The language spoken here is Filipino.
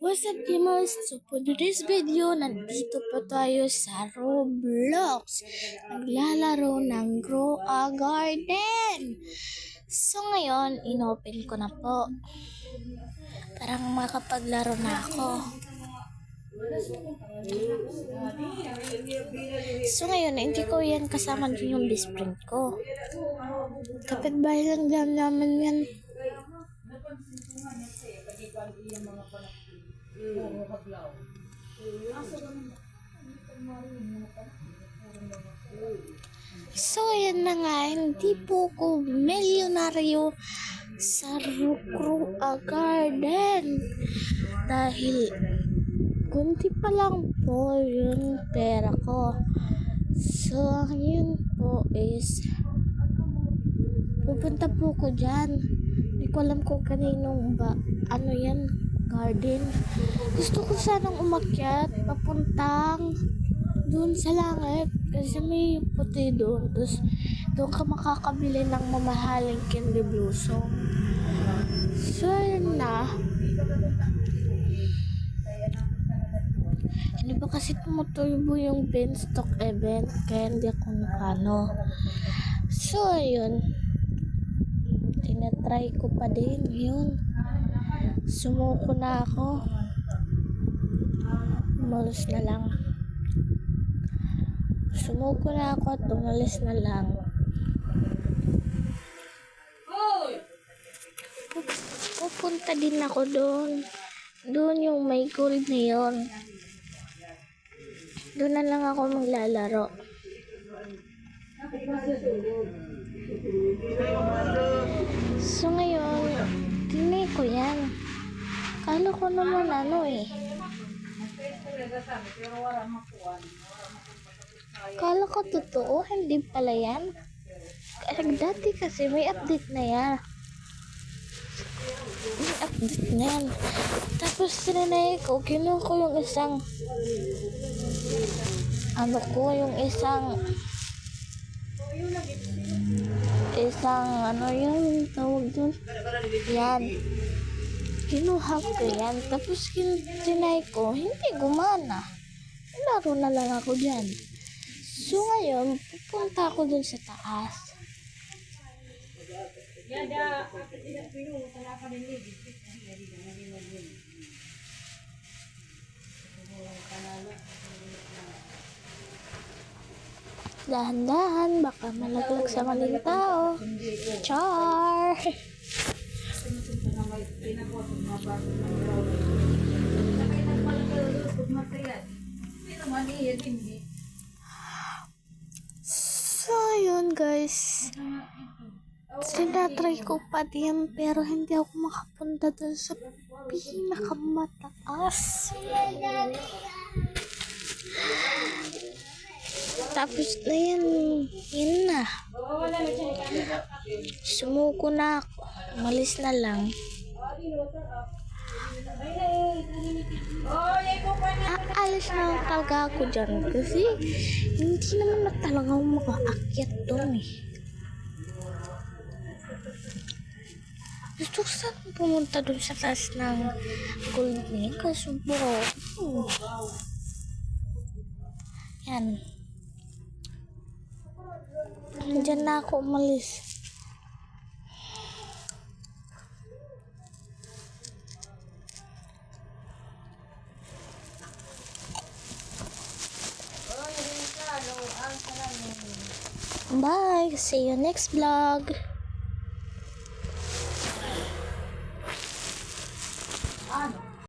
What's up gamers? So for today's video, nandito po tayo sa Roblox. Naglalaro ng Grow a Garden. So ngayon, inopen ko na po. Parang makapaglaro na ako. So ngayon, hindi ko yan kasama din yung best friend ko. Kapitbahay lang dyan naman yan. So yan na nga, hindi po ko milyonaryo sa Grow a Garden dahil kunti pa lang po yung pera ko. So yun po is pupunta po ko dyan. Hindi ko alam kung kaninong ba ano yan, garden. Gusto ko sanang umakyat papuntang doon sa langit kasi may puti doon. Tapos doon ka makakabili ng mamahaling candy blossom. So yun na. Hindi ba kasi tumutubo yung Beanstalk event kaya hindi ako nakano. So ayun, tinatry ko pa din yun. Sumuko na ako. Umalis na lang. Sumuko na ako at umalis na lang. Pupunta din ako doon. Doon yung may gold na yun. Doon na lang ako maglalaro. So ngayon, tinay ko yan. Kala ko naman ano eh. Kala ko totoo, hindi pala yan. Dati kasi may update na yan. May update na yan. Tapos sinanay ko, kinuha ko yung isang ano yung tawag dun. Yan. Kinuha ko yan. Tapos tinay ko, hindi gumana. Laro na lang ako dyan. So ngayon, pupunta ako dun sa taas. Dahan-dahan, baka malaglag sa maling tao. Char! So yun guys, sinatry ko pa din pero hindi ako makapunta dun sa pinakamataas. Tapos na yan na. Sumuko na ako. Umalis na lang. Aalis na lang talaga ako dyan kasi hindi naman na talaga ako makaakyat doon eh. Gusto ko saan pumunta doon sa taas ng gold niya kasi yan. Diyan na ako umalis. Bye! See you next vlog!